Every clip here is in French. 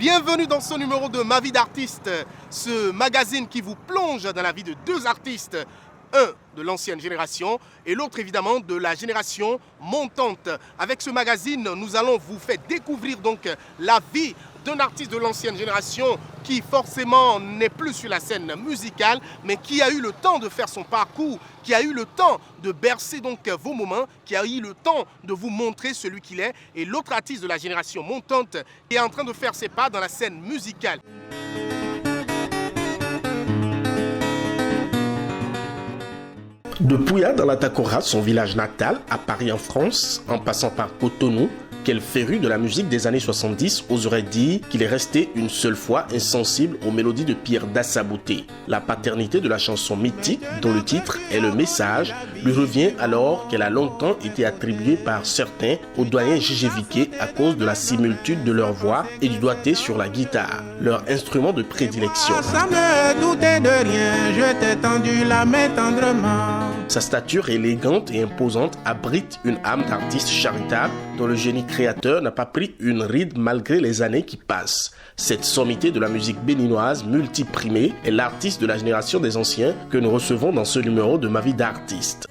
Bienvenue dans ce numéro de Ma vie d'artiste, ce magazine qui vous plonge dans la vie de deux artistes, un de l'ancienne génération et l'autre évidemment de la génération montante. Avec ce magazine, nous allons vous faire découvrir donc la vie d'un artiste de l'ancienne génération qui forcément n'est plus sur la scène musicale, mais qui a eu le temps de faire son parcours, qui a eu le temps de bercer donc vos moments, qui a eu le temps de vous montrer celui qu'il est, et l'autre artiste de la génération montante qui est en train de faire ses pas dans la scène musicale. De Pouya dans la Takora, son village natal, à Paris en France, en passant par Cotonou, quel féru de la musique des années 70 oserait dire qu'il est resté une seule fois insensible aux mélodies de Pierre Dassabouté. La paternité de la chanson mythique, dont le titre est le message, lui revient alors qu'elle a longtemps été attribuée par certains au doyen Gégé Viqué à cause de la similitude de leur voix et du doigté sur la guitare, leur instrument de prédilection. Sans me douter de rien, je t'ai tendu la main tendrement. Sa stature élégante et imposante abrite une âme d'artiste charitable dont le génie créateur n'a pas pris une ride malgré les années qui passent. Cette sommité de la musique béninoise multiprimée est l'artiste de la génération des anciens que nous recevons dans ce numéro de Ma vie d'artiste.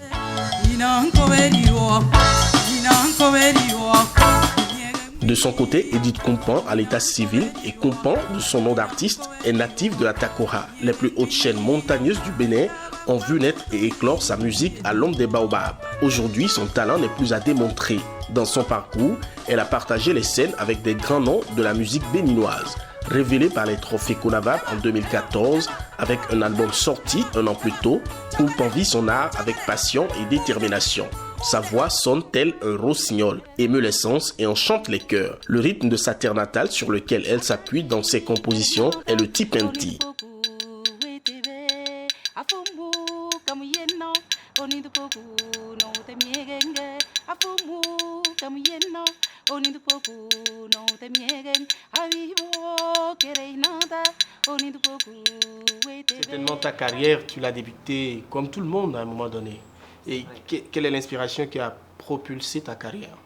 De son côté, Edith Compan à l'état civil et Compan, de son nom d'artiste, est natif de la Takora, les plus hautes chaînes montagneuses du Bénin, ont vu naître et éclore sa musique à l'ombre des baobabs. Aujourd'hui, son talent n'est plus à démontrer. Dans son parcours, elle a partagé les scènes avec des grands noms de la musique béninoise. Révélée par les trophées Conavab en 2014, avec un album sorti un an plus tôt, Compan vit son art avec passion et détermination. Sa voix sonne tel un rossignol, émeut les sens et enchante les cœurs. Le rythme de sa terre natale sur lequel elle s'appuie dans ses compositions est le tipenti. Certainement ta carrière, tu l'as débutée comme tout le monde à un moment donné. Et quelle est l'inspiration qui a propulsé ta carrière?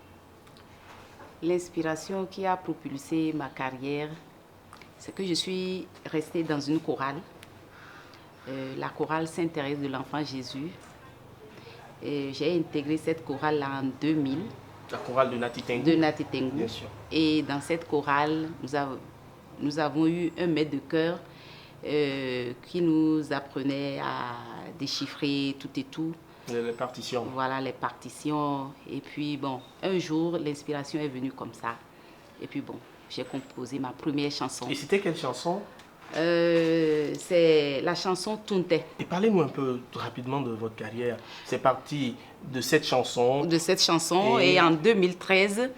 L'inspiration qui a propulsé ma carrière, c'est que je suis restée dans une chorale. La chorale Sainte-Thérèse de l'Enfant Jésus. J'ai intégré cette chorale en 2000. La chorale de Nati Tengu. De Nati Tengu. Bien sûr. Et dans cette chorale, nous avons eu un maître de chœur qui nous apprenait à déchiffrer tout et tout. Les partitions. Voilà, les partitions. Et puis, bon, un jour, l'inspiration est venue comme ça. Et puis, bon, j'ai composé ma première chanson. Et c'était quelle chanson? C'est la chanson Tunte. Et parlez-nous un peu rapidement de votre carrière. C'est parti de cette chanson. De cette chanson. Et en 2013,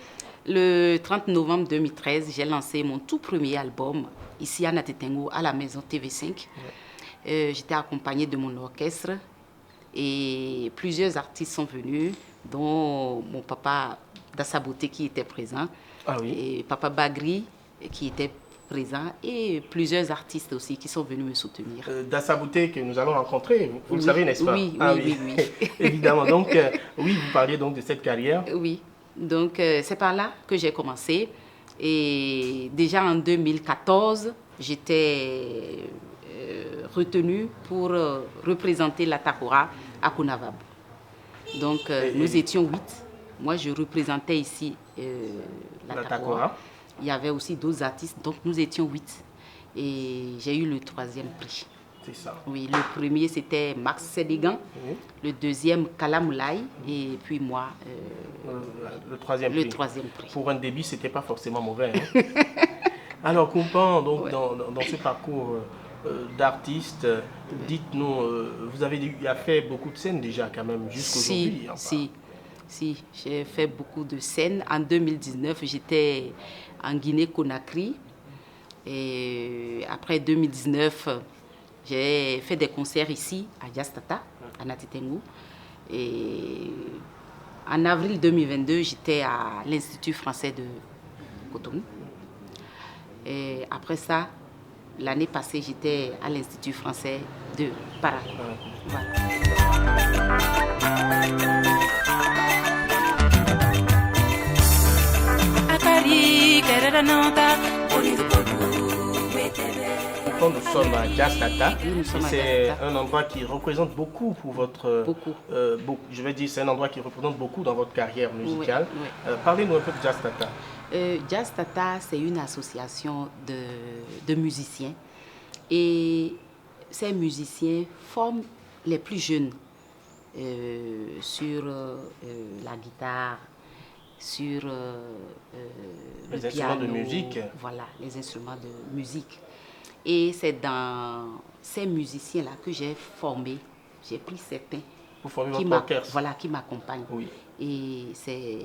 le 30 novembre 2013, j'ai lancé mon tout premier album ici à Nati Tengu, à la maison TV5. Ouais. J'étais accompagnée de mon orchestre et plusieurs artistes sont venus, dont mon papa Dassabouté qui était présent, et papa Bagri qui était présent et plusieurs artistes aussi qui sont venus me soutenir. Dassabouté que nous allons rencontrer, vous le savez, n'est-ce pas? Oui. Évidemment. Donc, oui, vous parliez donc de cette carrière. Oui. Donc, c'est par là que j'ai commencé. Et déjà en 2014, j'étais retenue pour représenter la Takora à Conavab. Donc, nous étions 8. Moi, je représentais ici la Takora. Il y avait aussi d'autres artistes, donc nous étions 8. Et j'ai eu le 3e prix. C'est ça. Oui, le premier c'était Max Sédégan, le deuxième Kalamoulaye et puis moi le 3e prix. Le 3e prix. Pour un début, c'était pas forcément mauvais. Hein? Alors, Compan, donc dans ce parcours d'artiste, dites-nous, vous avez fait beaucoup de scènes déjà quand même jusqu'aujourd'hui. Si, j'ai fait beaucoup de scènes. En 2019, j'étais en Guinée-Conakry. Et après 2019, j'ai fait des concerts ici, à Diastata, à Nati Tengu. Et en avril 2022, j'étais à l'Institut français de Cotonou. Et après ça, l'année passée, j'étais à l'Institut français de Para. Voilà. Akari, l'instant, nous sommes à Jazz Tata. Oui, nous sommes à C'est Jazz Tata. un endroit qui représente beaucoup pour votre... Beaucoup. je vais dire, c'est un endroit qui représente beaucoup dans votre carrière musicale. Oui, oui. Parlez-nous un peu de Jazz Tata. Jazz Tata, c'est une association de musiciens. Et ces musiciens forment les plus jeunes sur la guitare, sur les le instruments piano, de musique. Voilà, les instruments de musique. Et c'est dans ces musiciens-là que j'ai formé, j'ai pris certains Pour former votre orchestre. voilà, qui m'accompagnent. Oui. Et c'est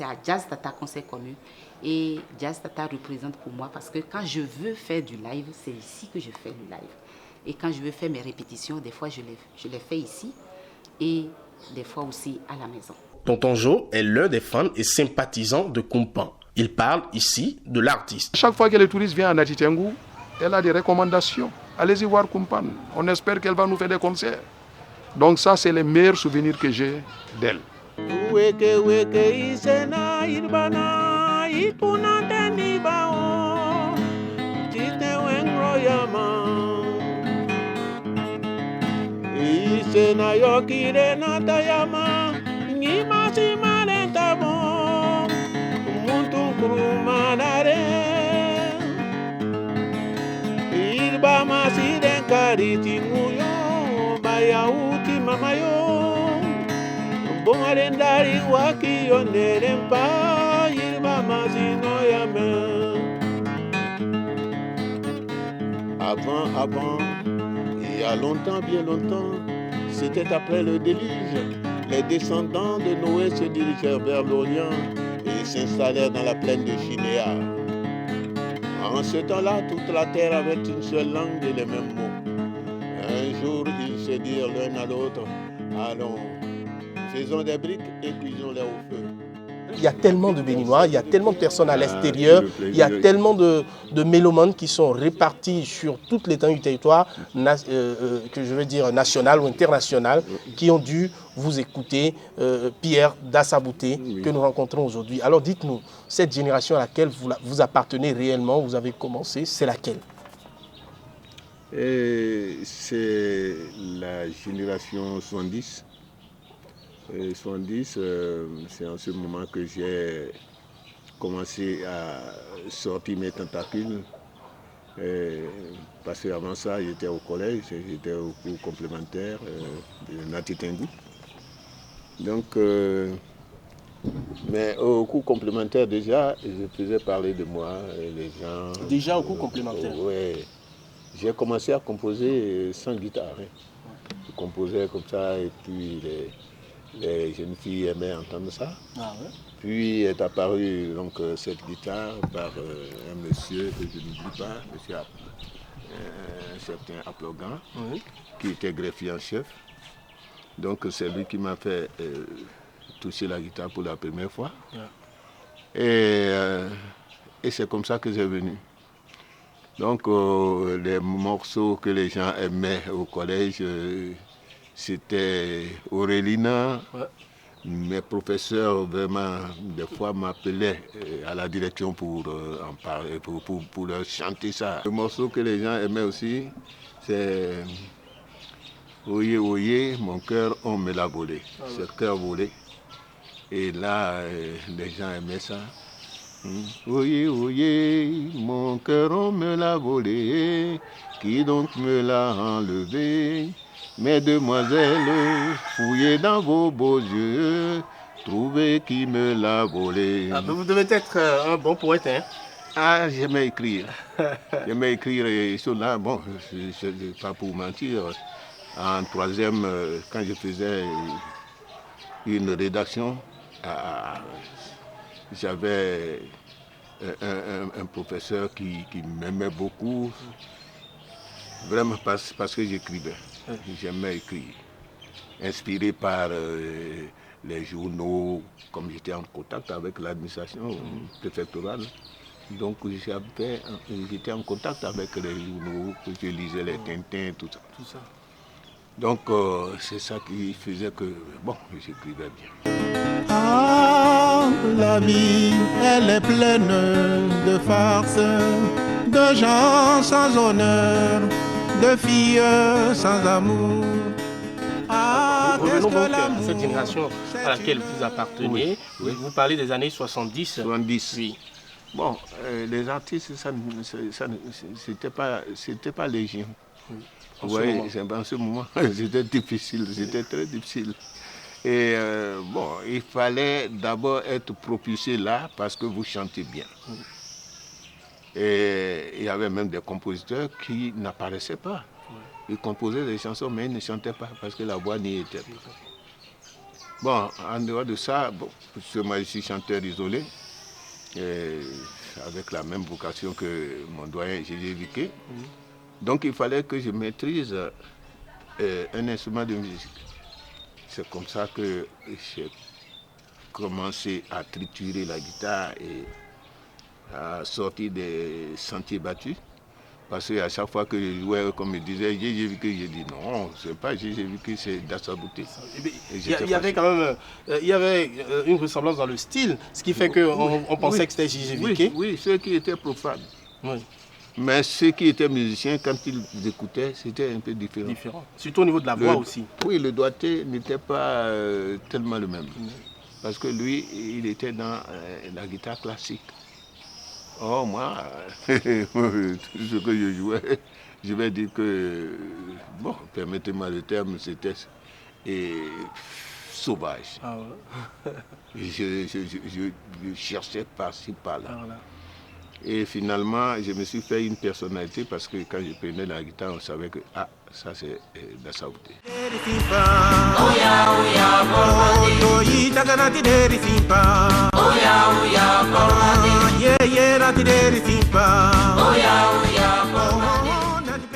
à Jazz Tata qu'on s'est connus. Et Jazz Tata représente pour moi parce que quand je veux faire du live, c'est ici que je fais du live. Et quand je veux faire mes répétitions, des fois je les fais ici et des fois aussi à la maison. Tonton Joe est l'un des fans et sympathisants de Kumpan. Il parle ici de l'artiste. Chaque fois que les touristes viennent à Natitengu, elle a des recommandations. Allez-y voir Kumpan. On espère qu'elle va nous faire des concerts. Donc ça, c'est les meilleurs souvenirs que j'ai d'elle. Avant, il y a longtemps, bien longtemps, c'était après le déluge. Les descendants de Noé se dirigèrent vers l'Orient et s'installèrent dans la plaine de Shinéar. En ce temps-là, toute la terre avait une seule langue et les mêmes mots. Un jour, ils se dirent l'un à l'autre, allons, faisons des briques et cuisons-les au feu. Il y a tellement de Béninois, il y a tellement de personnes à l'extérieur, il y a tellement de mélomanes qui sont répartis sur toute l'étendue du territoire, que je veux dire national ou international, qui ont dû vous écouter. Pierre Dassabouté, que nous rencontrons aujourd'hui. Alors dites-nous, cette génération à laquelle vous appartenez réellement, vous avez commencé, c'est laquelle? C'est la génération 70. 70, c'est en ce moment que j'ai commencé à sortir mes tentacules. Parce qu'avant ça, j'étais au collège, j'étais au cours complémentaire de Natitengu. Donc, mais au cours complémentaire déjà, je faisais parler de moi, les gens... Déjà au cours complémentaire? Oui. J'ai commencé à composer sans guitare. Je composais comme ça et puis les jeunes filles aimaient entendre ça. Ah ouais. Puis est apparue donc, cette guitare par un monsieur que je n'oublie pas, un certain Aplogan, qui était greffier en chef. Donc c'est lui qui m'a fait toucher la guitare pour la première fois. Yeah. Et c'est comme ça que c'est venu. Donc les morceaux que les gens aimaient au collège, c'était Aurélina. Ouais. Mes professeurs, vraiment, des fois m'appelaient à la direction pour en parler, pour leur chanter ça. Le morceau que les gens aimaient aussi, c'est Oye, oye, mon cœur, on me l'a volé. Ah ouais. C'est cœur volé. Et là, les gens aimaient ça. Oye, oye, mon cœur, on me l'a volé. Qui donc me l'a enlevé? Mesdemoiselles, fouillez dans vos beaux yeux, trouvez qui me l'a volé. Ah, vous devez être un bon poète, hein? Ah, j'aimais écrire. J'aimais écrire et cela, bon, pas pour mentir. En troisième, quand je faisais une rédaction, j'avais un professeur qui m'aimait beaucoup, vraiment parce que j'écrivais. J'aimais écrire, inspiré par les journaux, comme j'étais en contact avec l'administration préfectorale. Donc j'étais en contact avec les journaux, que je lisais les Tintins, tout ça. Donc c'est ça qui faisait que, bon, j'écrivais bien. Ah, la vie, elle est pleine de farces, de gens sans honneur, de filles sans amour. Ah, Revenons donc à cette génération à laquelle vous appartenez. Oui. Vous parlez des années 70. 70. Oui. Bon, les artistes, c'était pas légion. En Vous ce voyez, moment. en ce moment, c'était difficile, c'était très difficile. Et bon, il fallait d'abord être propulsé là parce que vous chantez bien. Et il y avait même des compositeurs qui n'apparaissaient pas. Ils composaient des chansons, mais ils ne chantaient pas parce que la voix n'y était pas. Bon, en dehors de ça, bon, moi je suis chanteur isolé, avec la même vocation que mon doyen Gégé Viqué. Donc il fallait que je maîtrise un instrument de musique. C'est comme ça que j'ai commencé à triturer la guitare et à sortir des sentiers battus. Parce qu'à chaque fois que je jouais, comme il disait, j'ai vu que j'ai dit non, c'est pas j'ai vu que c'est Dassabouté. Il y avait quand même une ressemblance dans le style, ce qui fait qu'on pensait que c'était Gégé Viqué. Oui, ceux qui étaient profanes. Oui. Mais ceux qui étaient musiciens, quand ils écoutaient, c'était un peu différent. Différent. Surtout au niveau de la voix aussi. Oui, le doigté n'était pas tellement le même. Parce que lui, il était dans la guitare classique. Oh, moi, tout ce que je jouais, je vais dire que, bon, permettez-moi le terme, c'était sauvage. Ah ouais. Je cherchais par-ci, par-là. Ah, voilà. Et finalement, je me suis fait une personnalité parce que quand je prenais la guitare, on savait que, ah, ça c'est Dassabouté.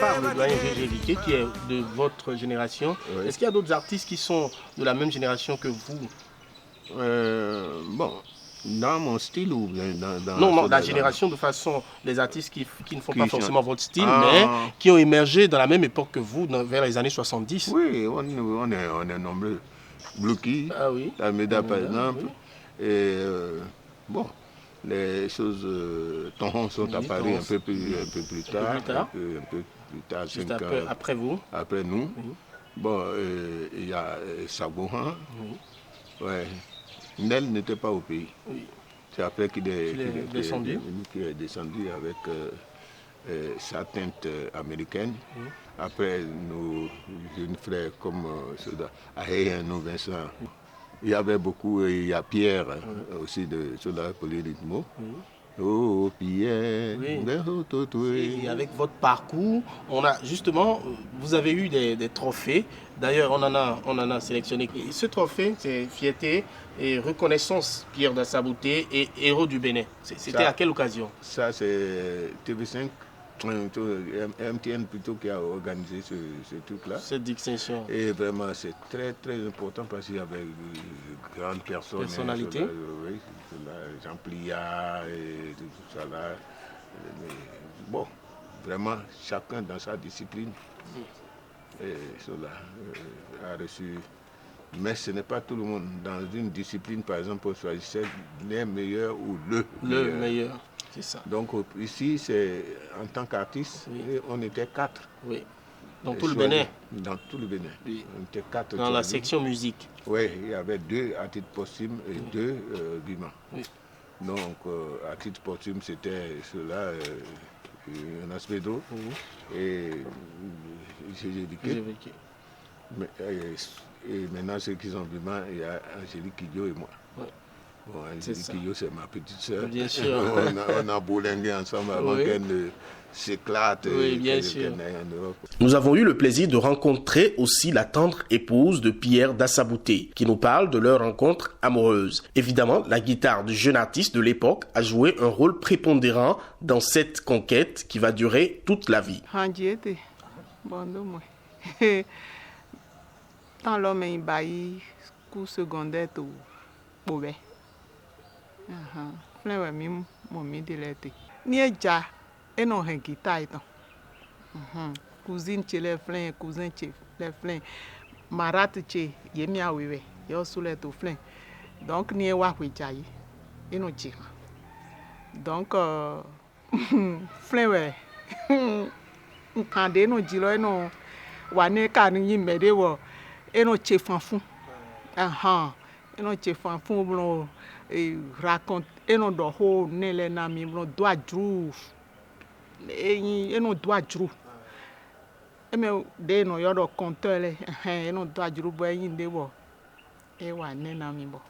Par le doyen Gégé Viqué qui est de votre génération, Oui. est-ce qu'il y a d'autres artistes qui sont de la même génération que vous? Bon, dans mon style ou dans Non, la génération de façon, les artistes qui ne font Qui pas chantent. forcément votre style, Ah. mais qui ont émergé dans la même époque que vous, vers les années 70. Oui, on est nombreux. Blouki, Ah oui. Almeida par Almeida, exemple. oui. Et bon, les choses, Tonron sont Oui, apparus Tonron. un peu plus tard. plus tard. Un peu plus tard, Juste 5 ans après vous. après nous. Oui. Bon, il y a Sabouhan. Oui. Ouais. Nel n'était pas au pays. Oui. C'est après qu'il est descendu. qu'il est descendu avec sa teinte américaine. Après, nos jeunes frères comme Ahé, nous Vincent. Il y avait beaucoup, il y a Pierre aussi de Soda Polyrythmo. Oh Pierre, Oui. Et avec votre parcours, on a justement, vous avez eu des trophées. D'ailleurs, on en a sélectionné. Et ce trophée, c'est fierté et reconnaissance Pierre Dassabouté et héros du Bénin. C'était Ça. à quelle occasion? Ça, c'est TV5, MTN plutôt qui a organisé ce truc-là. Cette distinction. Et vraiment, c'est très très important parce qu'il y avait de grandes personnes. Personnalité. Oui, Jean Pliat et tout ça là. Mais bon, vraiment, chacun dans sa discipline a reçu. Mais ce n'est pas tout le monde. Dans une discipline, par exemple, on choisissait les meilleurs ou le meilleur. C'est ça. Donc ici, c'est en tant qu'artiste, on était 4. Oui. Dans tout le Bénin. Dans tout le Bénin. Oui. On était 4. Dans la section musique. Oui, il y avait 2 à titre posthume et 2 Guimard. Oui. Donc à titre posthume, c'était ceux-là, Jonas Pedro et Gégé Viqué. Et maintenant, ceux qui sont Guimard, il y a Angélique Kidjo et moi. Oui. Bon, Angélique Kidjo, c'est ma petite sœur. Bien sûr. on a bolingué ensemble avant qu'elle ne s'éclate. Oui, bien sûr. En Europe. Nous avons eu le plaisir de rencontrer aussi la tendre épouse de Pierre Dassabouté, qui nous parle de leur rencontre amoureuse. Évidemment, la guitare du jeune artiste de l'époque a joué un rôle prépondérant dans cette conquête qui va durer toute la vie. Dans l'homme est bailli, cours secondaire tout mauvais. Plein de mime, mon midi l'été. Ni déjà, et non un guitare. Cousine chez les flins, cousin chez les flins. Marat chez Yemia Wewe, yo sous les tout flins. Donc, ni wa huijaï, et non tira. Donc, Flin ouais. Quand no jilo eno wane kan yi mede wo eno che fanfun. Eno che fanfun blo raconte eno do ho nele na mi blo do ajru. Eno do ajru. Eme de no yodo contele eno do ajru bo yin de wo. E wa ne na mi bo.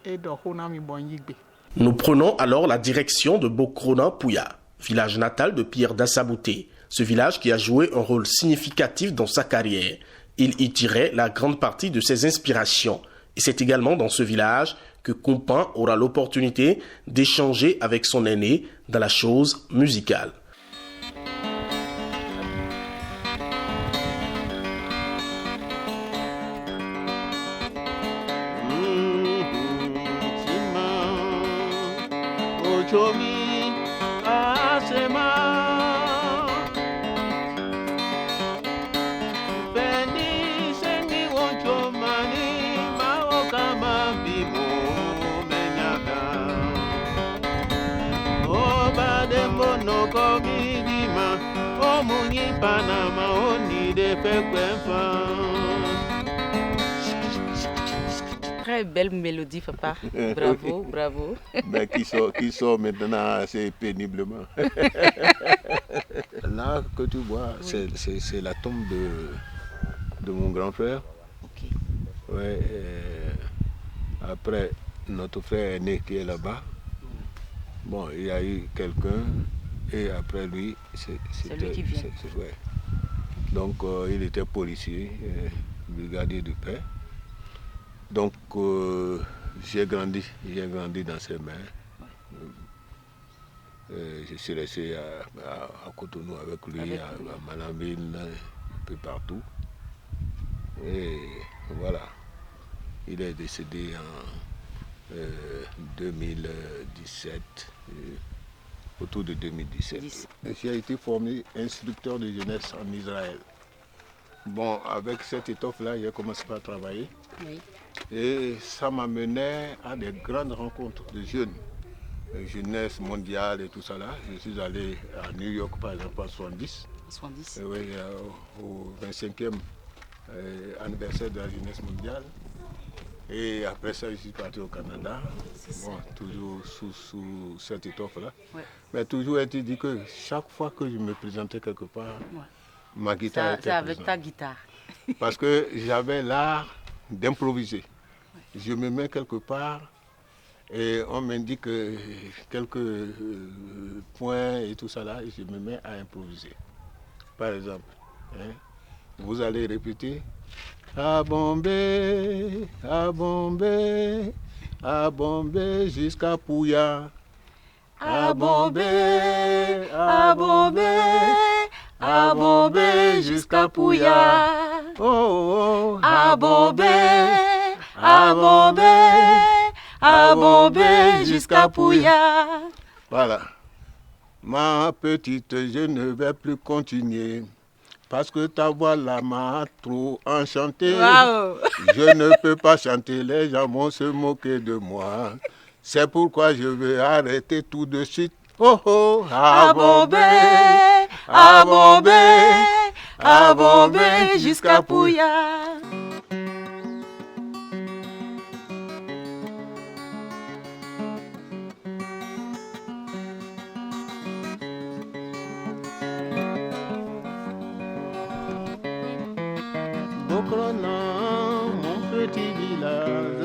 E do ho na mi bo yigbe. Nous prenons alors la direction de Bokrona Pouya, village natal de Pierre Dassabouté. Ce village qui a joué un rôle significatif dans sa carrière. Il y tirait la grande partie de ses inspirations. Et c'est également dans ce village que Kumpan aura l'opportunité d'échanger avec son aîné dans la chose musicale. Très belle mélodie, papa. Bravo, bravo. Ben, qui sort maintenant assez péniblement. Là que tu vois, oui. C'est la tombe de mon grand frère. Okay. Ouais, après, notre frère aîné qui est là-bas. Bon, il y a eu quelqu'un, et après lui, c'était lui qui vient. Ouais. Donc, il était policier, brigadier de paix. Donc, j'ai grandi dans ses mains. Je suis resté à Cotonou avec lui, à Malambine, un peu partout. Et voilà, il est décédé en 2017, autour de 2017. J'ai été formé instructeur de jeunesse en Israël. Bon, avec cette étoffe-là, j'ai commencé à travailler. Oui. Et ça m'amenait à des grandes rencontres de jeunes, jeunesse mondiale et tout ça là. Je suis allé à New York par exemple en 70. 70. Oui, au 25e anniversaire de la jeunesse mondiale. Et après ça, je suis parti au Canada. Bon, toujours sous cette étoffe-là. Ouais. Mais toujours été dit que chaque fois que je me présentais quelque part, ouais. Ma guitare était avec présente. Ta guitare. Parce que j'avais l'art d'improviser. Ouais. Je me mets quelque part et on m'indique quelques points et tout ça là, et je me mets à improviser. Par exemple, vous allez répéter à Bombay, à Bombay, à Bombay jusqu'à Pouya. À Bombay, à Bombay, à Bombay jusqu'à Pouya. Oh, oh, à Bombay, à Bombay, à Bombay jusqu'à Pouya. Voilà. Ma petite, je ne vais plus continuer. Parce que ta voix là m'a trop enchanté. Wow. Je ne peux pas chanter, les gens vont se moquer de moi. C'est pourquoi je vais arrêter tout de suite. Oh oh, à Bombay, à Bombay, à Bombay jusqu'à Pouya. Bokrona, mon petit village,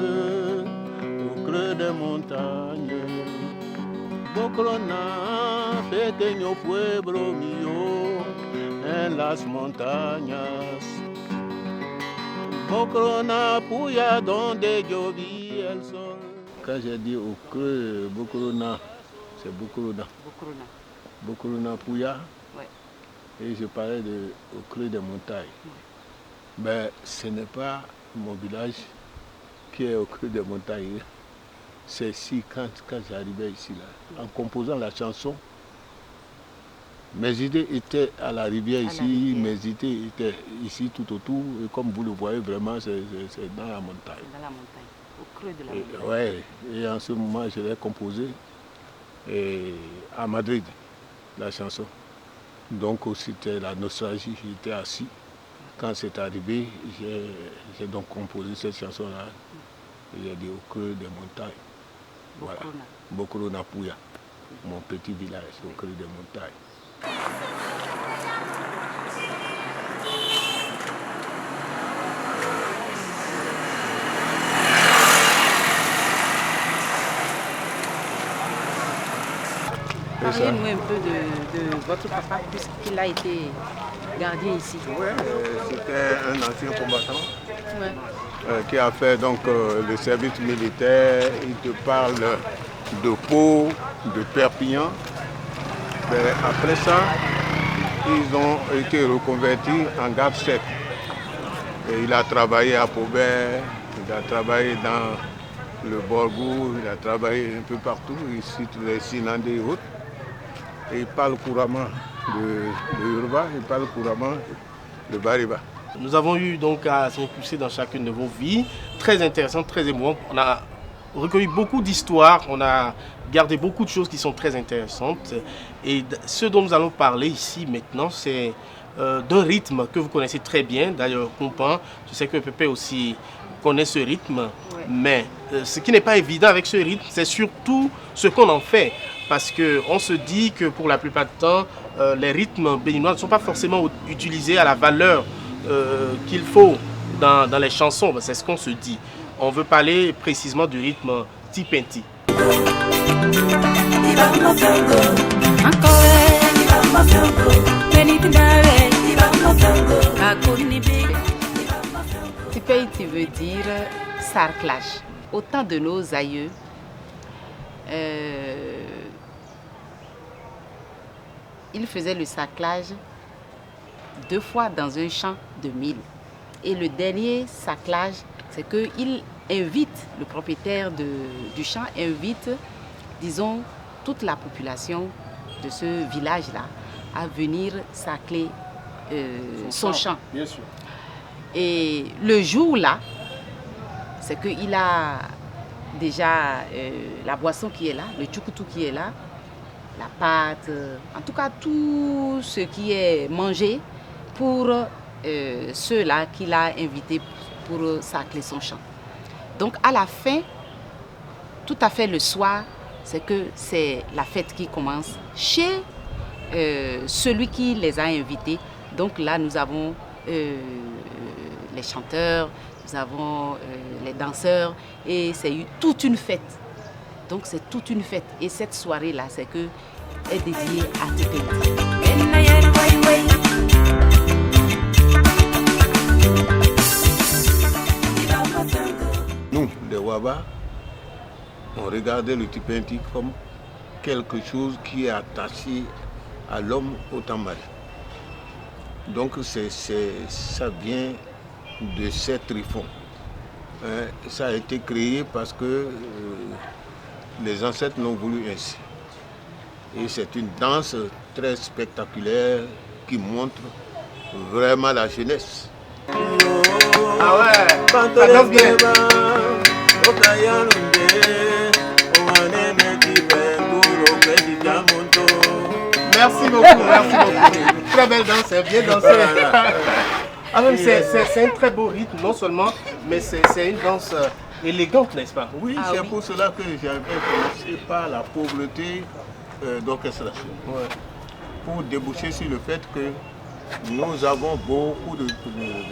au creux des montagnes. Bokrona, pequeño pueblo mío, en las montañas. Bokrona, Pouya, donde yo vi el sol. Quand j'ai dit au creux, Bokrona, c'est Bokrona. Bokrona. Bokrona, Pouya. Ouais. Et je parlais au creux des montagnes. Ouais. Mais ce n'est pas mon village qui est au creux des montagnes. C'est ici, quand j'arrivais ici, là, en composant la chanson, mes idées étaient à la rivière ici, mes idées étaient ici tout autour. Et comme vous le voyez, vraiment, c'est dans la montagne. Dans la montagne, au creux de la montagne. Oui, et en ce moment, je l'ai composé. à Madrid, la chanson. Donc c'était la nostalgie, j'étais assis. Quand c'est arrivé, j'ai donc composé cette chanson-là. J'ai dit au creux des montagnes. Voilà, Bokoro Napuya, mon petit village au creux des montagnes. Parlez-nous un peu de votre papa, puisqu'il a été gardien ici. Oui, c'était un ancien combattant qui a fait donc le service militaire. Il te parle de Pau, de Perpignan. Mais après ça, ils ont été reconvertis en garde sec. Et il a travaillé à Paubert, il a travaillé dans le Borgou, il a travaillé un peu partout, ici, les Sinandé et autres. Et il parle couramment de Yoruba, il parle couramment de Bariba. Nous avons eu donc à s'impulser dans chacune de vos vies, très intéressante, très émouvante. On a recueilli beaucoup d'histoires, on a gardé beaucoup de choses qui sont très intéressantes. Et ce dont nous allons parler ici maintenant, c'est d'un rythme que vous connaissez très bien. D'ailleurs, Kumpan, je sais que Pépé aussi connaît ce rythme, mais ce qui n'est pas évident avec ce rythme, c'est surtout ce qu'on en fait. Parce qu'on se dit que pour la plupart du temps, les rythmes béninois ne sont pas forcément utilisés à la valeur qu'il faut dans les chansons. C'est ce qu'on se dit. On veut parler précisément du rythme Tipenti. Tipenti veut dire sarclage. Au temps de nos aïeux, il faisait le sarclage 2 fois dans un champ de mil. Et le dernier sarclage, c'est qu'il invite, le propriétaire du champ invite, disons, toute la population de ce village-là à venir sarcler son champ. Bien sûr. Et le jour-là, c'est qu'il a déjà la boisson qui est là, le tchoukoutou qui est là, la pâte, en tout cas tout ce qui est mangé pour ceux-là qu'il a invités pour sarcler son champ. Donc à la fin, tout à fait le soir, c'est que c'est la fête qui commence chez celui qui les a invités. Donc là, nous avons les chanteurs, nous avons les danseurs et c'est toute une fête. Donc c'est toute une fête. Et cette soirée-là, c'est que est dédiée à Tipenti. Nous, les Waba, on regardait le Tipenti comme quelque chose qui est attaché à l'homme au Tambari. Donc ça vient de ces tryphons. Ça a été créé parce que les ancêtres l'ont voulu ainsi. Et c'est une danse très spectaculaire qui montre vraiment la jeunesse. Ah ouais, ça danse bien. Merci beaucoup, merci beaucoup. Très belle danse, bien dansé. Ah même c'est un très beau rythme, non seulement, mais c'est une danse élégante, n'est-ce pas? Oui, c'est pour cela que j'avais commencé par la pauvreté d'orchestration. Ouais. Pour déboucher sur le fait que nous avons beaucoup de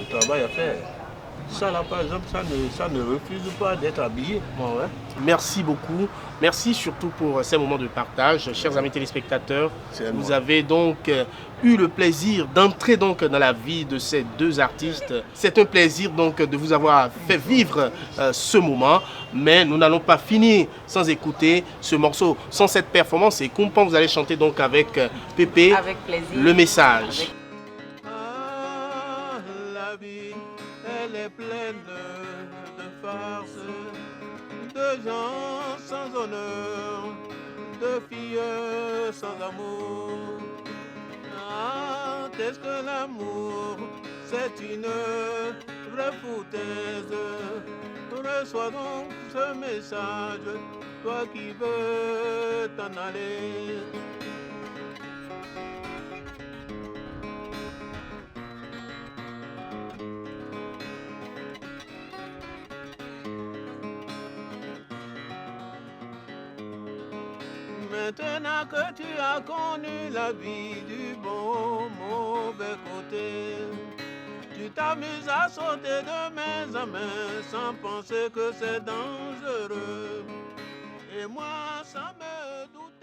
travail à faire. Ça là par exemple, ça ne refuse pas d'être habillé. Bon, ouais. Merci beaucoup. Merci surtout pour ces moments de partage. Chers amis téléspectateurs, vous avez donc eu le plaisir d'entrer donc dans la vie de ces deux artistes. C'est un plaisir donc de vous avoir fait vivre ce moment. Mais nous n'allons pas finir sans écouter ce morceau, sans cette performance. Et Kumpan, vous allez chanter donc avec Pépé, avec plaisir. Le message. La vie, elle est pleine de farces, de gens sans honneur, de filles sans amour. Ah, qu'est-ce que l'amour? C'est une vraie foutaise. Reçois donc ce message, toi qui veux t'en aller. Maintenant que tu as connu la vie du bon, mauvais côté, tu t'amuses à sauter de main en main sans penser que c'est dangereux. Et moi, ça me doute.